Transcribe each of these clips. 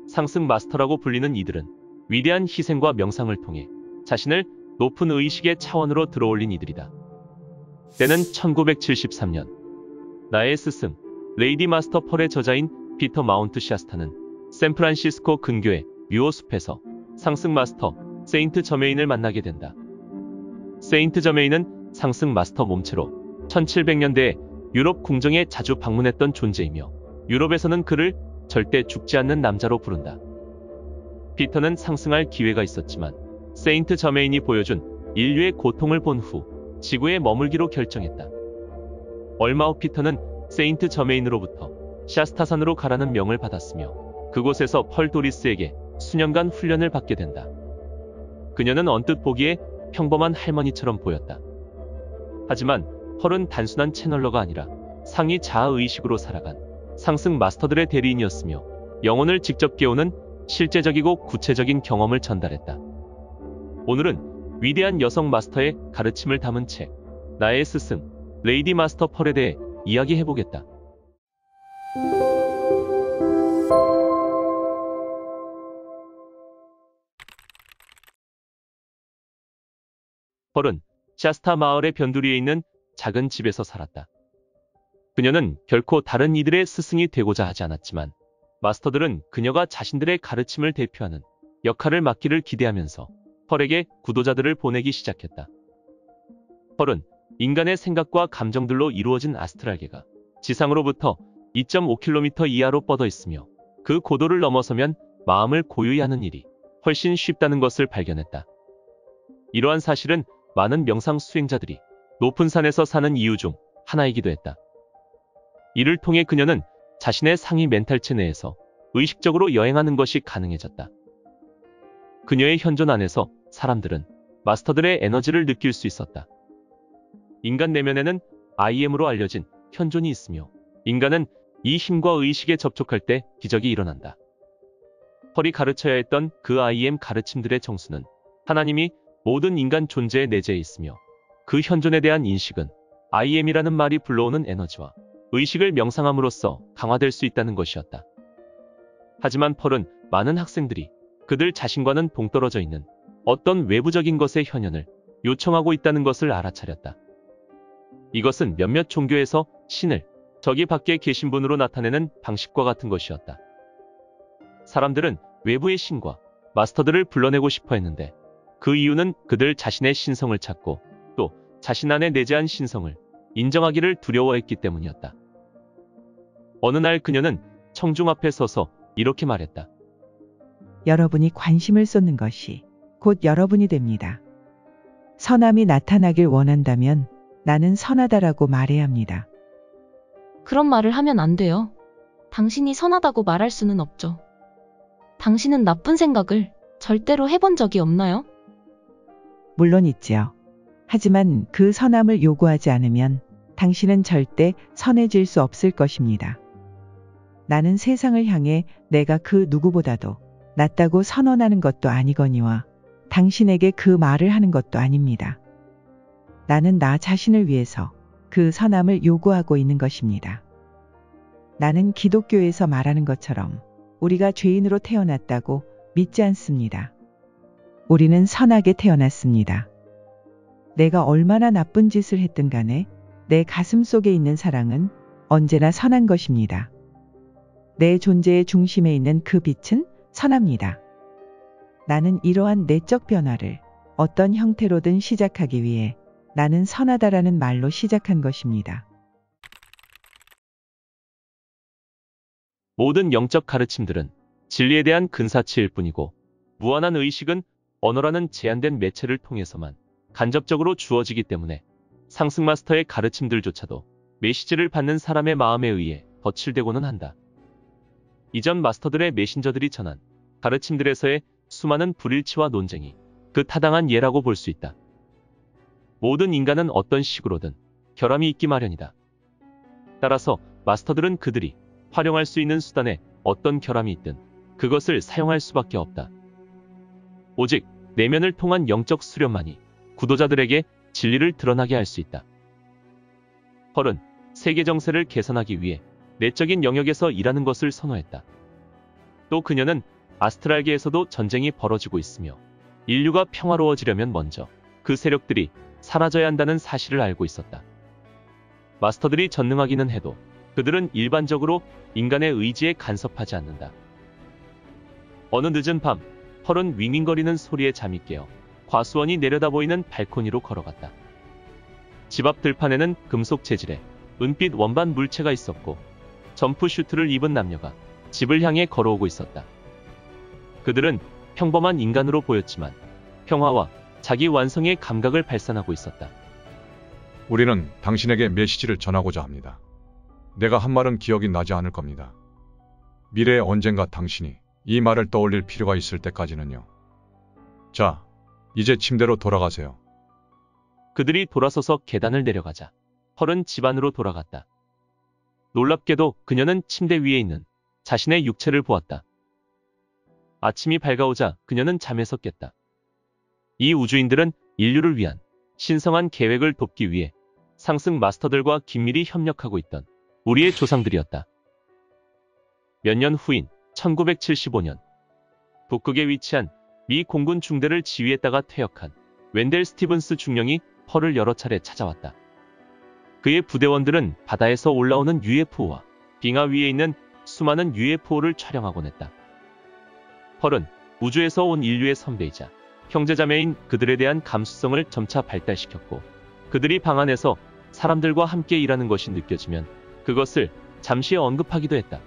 상승 마스터라고 불리는 이들은 위대한 희생과 명상을 통해 자신을 높은 의식의 차원으로 들어올린 이들이다. 때는 1973년. 나의 스승, 레이디 마스터 펄의 저자인 피터 마운트 샤스타는 샌프란시스코 근교의 뮤어숲에서 상승 마스터 세인트 저메인을 만나게 된다. 세인트 저메인은 상승 마스터 몸체로 1700년대에 유럽 궁정에 자주 방문했던 존재이며 유럽에서는 그를 절대 죽지 않는 남자로 부른다. 피터는 상승할 기회가 있었지만 세인트 저메인이 보여준 인류의 고통을 본 후 지구에 머물기로 결정했다. 얼마 후 피터는 세인트 저메인으로부터 샤스타산으로 가라는 명을 받았으며 그곳에서 펄 도리스에게 수년간 훈련을 받게 된다. 그녀는 언뜻 보기에 평범한 할머니처럼 보였다. 하지만 펄은 단순한 채널러가 아니라 상위 자아의식으로 살아간 상승 마스터들의 대리인이었으며 영혼을 직접 깨우는 실제적이고 구체적인 경험을 전달했다. 오늘은 위대한 여성 마스터의 가르침을 담은 책, 나의 스승, 레이디 마스터 펄에 대해 이야기해보겠다. 펄은 샤스타 마을의 변두리에 있는 작은 집에서 살았다. 그녀는 결코 다른 이들의 스승이 되고자 하지 않았지만 마스터들은 그녀가 자신들의 가르침을 대표하는 역할을 맡기를 기대하면서 펄에게 구도자들을 보내기 시작했다. 펄은 인간의 생각과 감정들로 이루어진 아스트랄계가 지상으로부터 2.5km 이하로 뻗어 있으며 그 고도를 넘어서면 마음을 고요히 하는 일이 훨씬 쉽다는 것을 발견했다. 이러한 사실은 많은 명상 수행자들이 높은 산에서 사는 이유 중 하나이기도 했다. 이를 통해 그녀는 자신의 상위 멘탈체 내에서 의식적으로 여행하는 것이 가능해졌다. 그녀의 현존 안에서 사람들은 마스터들의 에너지를 느낄 수 있었다. 인간 내면에는 IM으로 알려진 현존이 있으며 인간은 이 힘과 의식에 접촉할 때 기적이 일어난다. 펄이 가르쳐야 했던 그 IM 가르침들의 정수는 하나님이 모든 인간 존재의 내재에 있으며 그 현존에 대한 인식은 IM이라는 말이 불러오는 에너지와 의식을 명상함으로써 강화될 수 있다는 것이었다. 하지만 펄은 많은 학생들이 그들 자신과는 동떨어져 있는 어떤 외부적인 것의 현현을 요청하고 있다는 것을 알아차렸다. 이것은 몇몇 종교에서 신을 저기 밖에 계신 분으로 나타내는 방식과 같은 것이었다. 사람들은 외부의 신과 마스터들을 불러내고 싶어 했는데 그 이유는 그들 자신의 신성을 찾고 또 자신 안에 내재한 신성을 인정하기를 두려워했기 때문이었다. 어느 날 그녀는 청중 앞에 서서 이렇게 말했다. 여러분이 관심을 쏟는 것이 곧 여러분이 됩니다. 선함이 나타나길 원한다면 나는 선하다라고 말해야 합니다. 그런 말을 하면 안 돼요. 당신이 선하다고 말할 수는 없죠. 당신은 나쁜 생각을 절대로 해본 적이 없나요? 물론 있지요. 하지만 그 선함을 요구하지 않으면 당신은 절대 선해질 수 없을 것입니다. 나는 세상을 향해 내가 그 누구보다도 낫다고 선언하는 것도 아니거니와 당신에게 그 말을 하는 것도 아닙니다. 나는 나 자신을 위해서 그 선함을 요구하고 있는 것입니다. 나는 기독교에서 말하는 것처럼 우리가 죄인으로 태어났다고 믿지 않습니다. 우리는 선하게 태어났습니다. 내가 얼마나 나쁜 짓을 했든 간에 내 가슴 속에 있는 사랑은 언제나 선한 것입니다. 내 존재의 중심에 있는 그 빛은 선합니다. 나는 이러한 내적 변화를 어떤 형태로든 시작하기 위해 나는 선하다라는 말로 시작한 것입니다. 모든 영적 가르침들은 진리에 대한 근사치일 뿐이고 무한한 의식은 언어라는 제한된 매체를 통해서만 간접적으로 주어지기 때문에 상승 마스터의 가르침들조차도 메시지를 받는 사람의 마음에 의해 덧칠되고는 한다. 이전 마스터들의 메신저들이 전한 가르침들에서의 수많은 불일치와 논쟁이 그 타당한 예라고 볼 수 있다. 모든 인간은 어떤 식으로든 결함이 있기 마련이다. 따라서 마스터들은 그들이 활용할 수 있는 수단에 어떤 결함이 있든 그것을 사용할 수밖에 없다. 오직 내면을 통한 영적 수련만이 구도자들에게 진리를 드러나게 할 수 있다. 펄은 세계 정세를 개선하기 위해 내적인 영역에서 일하는 것을 선호했다. 또 그녀는 아스트랄계에서도 전쟁이 벌어지고 있으며 인류가 평화로워지려면 먼저 그 세력들이 사라져야 한다는 사실을 알고 있었다. 마스터들이 전능하기는 해도 그들은 일반적으로 인간의 의지에 간섭하지 않는다. 어느 늦은 밤, 펄은 윙윙거리는 소리에 잠이 깨어 과수원이 내려다 보이는 발코니로 걸어갔다. 집 앞 들판에는 금속 재질의 은빛 원반 물체가 있었고 점프슈트를 입은 남녀가 집을 향해 걸어오고 있었다. 그들은 평범한 인간으로 보였지만 평화와 자기 완성의 감각을 발산하고 있었다. 우리는 당신에게 메시지를 전하고자 합니다. 내가 한 말은 기억이 나지 않을 겁니다. 미래에 언젠가 당신이 이 말을 떠올릴 필요가 있을 때까지는요. 자, 이제 침대로 돌아가세요. 그들이 돌아서서 계단을 내려가자 펄은 집 안으로 돌아갔다. 놀랍게도 그녀는 침대 위에 있는 자신의 육체를 보았다. 아침이 밝아오자 그녀는 잠에서 깼다. 이 우주인들은 인류를 위한 신성한 계획을 돕기 위해 상승 마스터들과 긴밀히 협력하고 있던 우리의 조상들이었다. 몇 년 후인 1975년 북극에 위치한 미 공군 중대를 지휘했다가 퇴역한 웬델 스티븐스 중령이 펄을 여러 차례 찾아왔다. 그의 부대원들은 바다에서 올라오는 UFO와 빙하 위에 있는 수많은 UFO를 촬영하곤 했다. 펄은 우주에서 온 인류의 선배이자 형제자매인 그들에 대한 감수성을 점차 발달시켰고 그들이 방 안에서 사람들과 함께 일하는 것이 느껴지면 그것을 잠시 언급하기도 했다.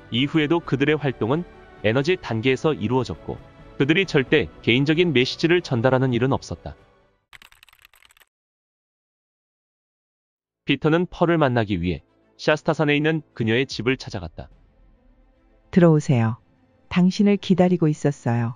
이후에도 그들의 활동은 에너지 단계에서 이루어졌고 그들이 절대 개인적인 메시지를 전달하는 일은 없었다. 피터는 펄을 만나기 위해 샤스타산에 있는 그녀의 집을 찾아갔다. 들어오세요. 당신을 기다리고 있었어요.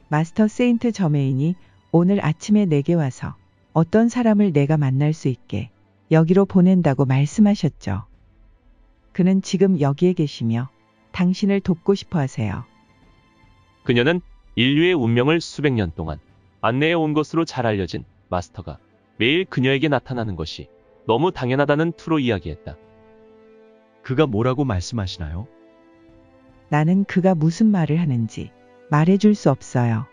마스터 세인트 저메인이 오늘 아침에 내게 와서 어떤 사람을 내가 만날 수 있게 여기로 보낸다고 말씀하셨죠. 그는 지금 여기에 계시며 당신을 돕고 싶어 하세요. 그녀는 인류의 운명을 수백 년 동안 안내해 온 것으로 잘 알려진 마스터가 매일 그녀에게 나타나는 것이 너무 당연하다는 투로 이야기했다. 그가 뭐라고 말씀하시나요? 나는 그가 무슨 말을 하는지 말해줄 수 없어요.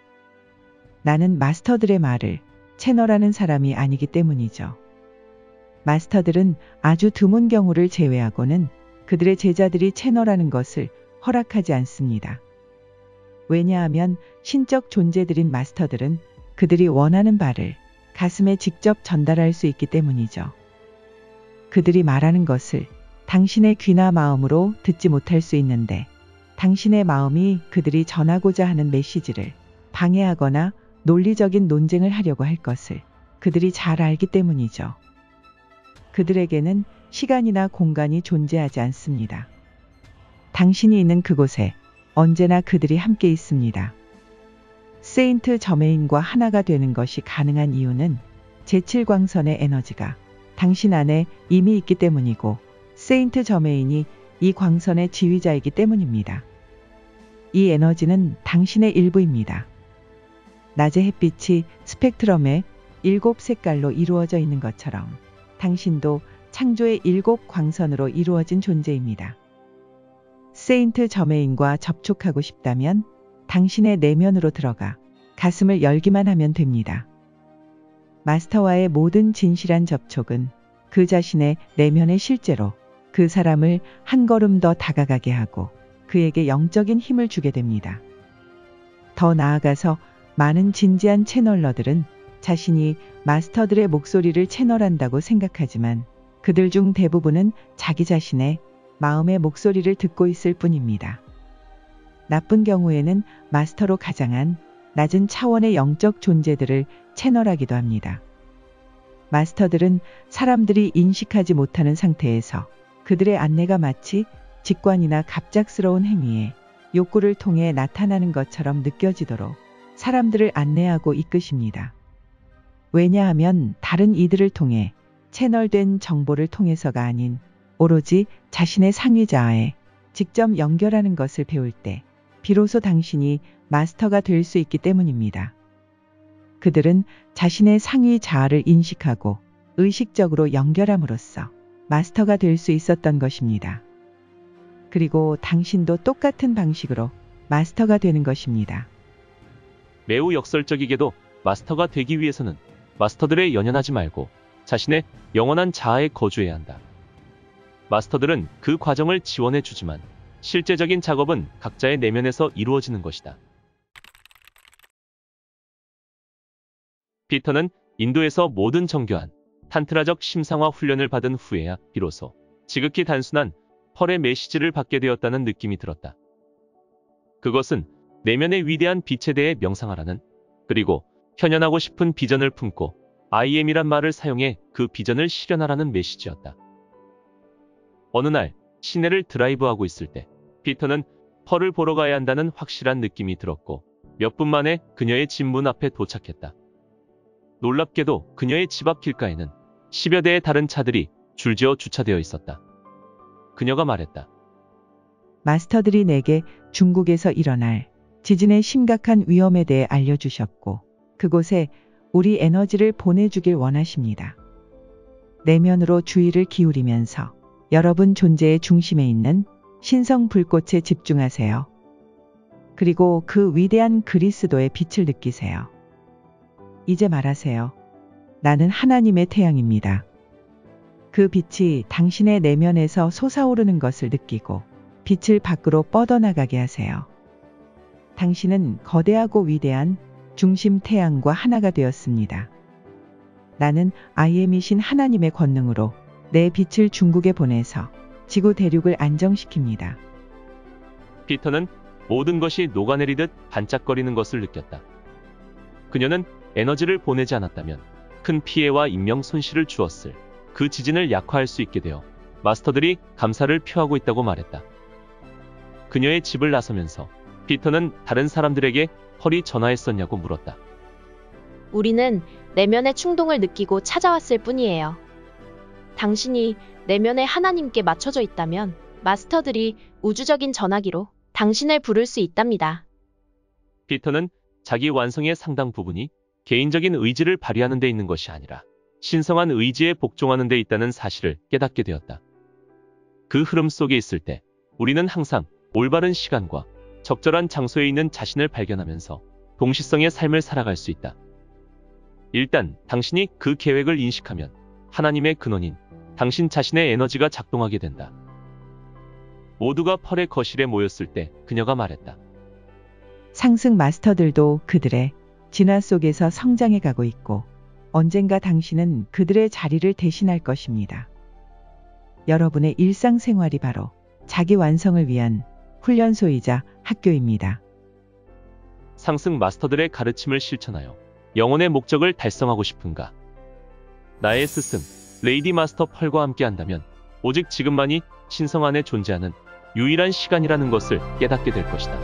나는 마스터들의 말을 채널하는 사람이 아니기 때문이죠. 마스터들은 아주 드문 경우를 제외하고는 그들의 제자들이 채널하는 것을 허락하지 않습니다. 왜냐하면 신적 존재들인 마스터들은 그들이 원하는 바를 가슴에 직접 전달할 수 있기 때문이죠. 그들이 말하는 것을 당신의 귀나 마음으로 듣지 못할 수 있는데 당신의 마음이 그들이 전하고자 하는 메시지를 방해하거나 논리적인 논쟁을 하려고 할 것을 그들이 잘 알기 때문이죠. 그들에게는 시간이나 공간이 존재하지 않습니다. 당신이 있는 그곳에 언제나 그들이 함께 있습니다. 세인트 저메인과 하나가 되는 것이 가능한 이유는 제7광선의 에너지가 당신 안에 이미 있기 때문이고 세인트 저메인이 이 광선의 지휘자이기 때문입니다. 이 에너지는 당신의 일부입니다. 낮의 햇빛이 스펙트럼의 7색깔로 이루어져 있는 것처럼 당신도 창조의 7광선으로 이루어진 존재입니다. 세인트 저메인과 접촉하고 싶다면 당신의 내면으로 들어가 가슴을 열기만 하면 됩니다. 마스터와의 모든 진실한 접촉은 그 자신의 내면에 실제로 그 사람을 한 걸음 더 다가가게 하고 그에게 영적인 힘을 주게 됩니다. 더 나아가서 많은 진지한 채널러들은 자신이 마스터들의 목소리를 채널한다고 생각하지만 그들 중 대부분은 자기 자신의 마음의 목소리를 듣고 있을 뿐입니다. 나쁜 경우에는 마스터로 가장한 낮은 차원의 영적 존재들을 채널하기도 합니다. 마스터들은 사람들이 인식하지 못하는 상태에서 그들의 안내가 마치 직관이나 갑작스러운 행위에 욕구를 통해 나타나는 것처럼 느껴지도록 사람들을 안내하고 이끄십니다. 왜냐하면 다른 이들을 통해 채널된 정보를 통해서가 아닌 오로지 자신의 상위자아에 직접 연결하는 것을 배울 때 비로소 당신이 마스터가 될 수 있기 때문입니다. 그들은 자신의 상위 자아를 인식하고 의식적으로 연결함으로써 마스터가 될 수 있었던 것입니다. 그리고 당신도 똑같은 방식으로 마스터가 되는 것입니다. 매우 역설적이게도 마스터가 되기 위해서는 마스터들에 연연하지 말고 자신의 영원한 자아에 거주해야 한다. 마스터들은 그 과정을 지원해 주지만 실제적인 작업은 각자의 내면에서 이루어지는 것이다. 피터는 인도에서 모든 정교한 탄트라적 심상화 훈련을 받은 후에야 비로소 지극히 단순한 펄의 메시지를 받게 되었다는 느낌이 들었다. 그것은 내면의 위대한 빛에 대해 명상하라는, 그리고 현현하고 싶은 비전을 품고 I am이란 말을 사용해 그 비전을 실현하라는 메시지였다. 어느 날 시내를 드라이브하고 있을 때 피터는 펄을 보러 가야 한다는 확실한 느낌이 들었고 몇 분 만에 그녀의 집 문 앞에 도착했다. 놀랍게도 그녀의 집 앞 길가에는 10여 대의 다른 차들이 줄지어 주차되어 있었다. 그녀가 말했다. 마스터들이 내게 중국에서 일어날 지진의 심각한 위험에 대해 알려주셨고 그곳에 우리 에너지를 보내주길 원하십니다. 내면으로 주의를 기울이면서 여러분 존재의 중심에 있는 신성 불꽃에 집중하세요. 그리고 그 위대한 그리스도의 빛을 느끼세요. 이제 말하세요. 나는 하나님의 태양입니다. 그 빛이 당신의 내면에서 솟아오르는 것을 느끼고 빛을 밖으로 뻗어나가게 하세요. 당신은 거대하고 위대한 중심 태양과 하나가 되었습니다. 나는 I am이신 하나님의 권능으로 내 빛을 중국에 보내서 지구 대륙을 안정시킵니다. 피터는 모든 것이 녹아내리듯 반짝거리는 것을 느꼈다. 그녀는 에너지를 보내지 않았다면 큰 피해와 인명 손실을 주었을 그 지진을 약화할 수 있게 되어 마스터들이 감사를 표하고 있다고 말했다. 그녀의 집을 나서면서 피터는 다른 사람들에게 펄이 전화했었냐고 물었다. 우리는 내면의 충동을 느끼고 찾아왔을 뿐이에요. 당신이 내면의 하나님께 맞춰져 있다면 마스터들이 우주적인 전화기로 당신을 부를 수 있답니다. 피터는 자기 완성의 상당 부분이 개인적인 의지를 발휘하는 데 있는 것이 아니라 신성한 의지에 복종하는 데 있다는 사실을 깨닫게 되었다. 그 흐름 속에 있을 때 우리는 항상 올바른 시간과 적절한 장소에 있는 자신을 발견하면서 동시성의 삶을 살아갈 수 있다. 일단 당신이 그 계획을 인식하면 하나님의 근원인 당신 자신의 에너지가 작동하게 된다. 모두가 펄의 거실에 모였을 때 그녀가 말했다. 상승 마스터들도 그들의 진화 속에서 성장해 가고 있고 언젠가 당신은 그들의 자리를 대신할 것입니다. 여러분의 일상생활이 바로 자기 완성을 위한 훈련소이자 학교입니다. 상승 마스터들의 가르침을 실천하여 영혼의 목적을 달성하고 싶은가? 나의 스승, 레이디 마스터 펄과 함께 한다면 오직 지금만이 신성 안에 존재하는 유일한 시간이라는 것을 깨닫게 될 것이다.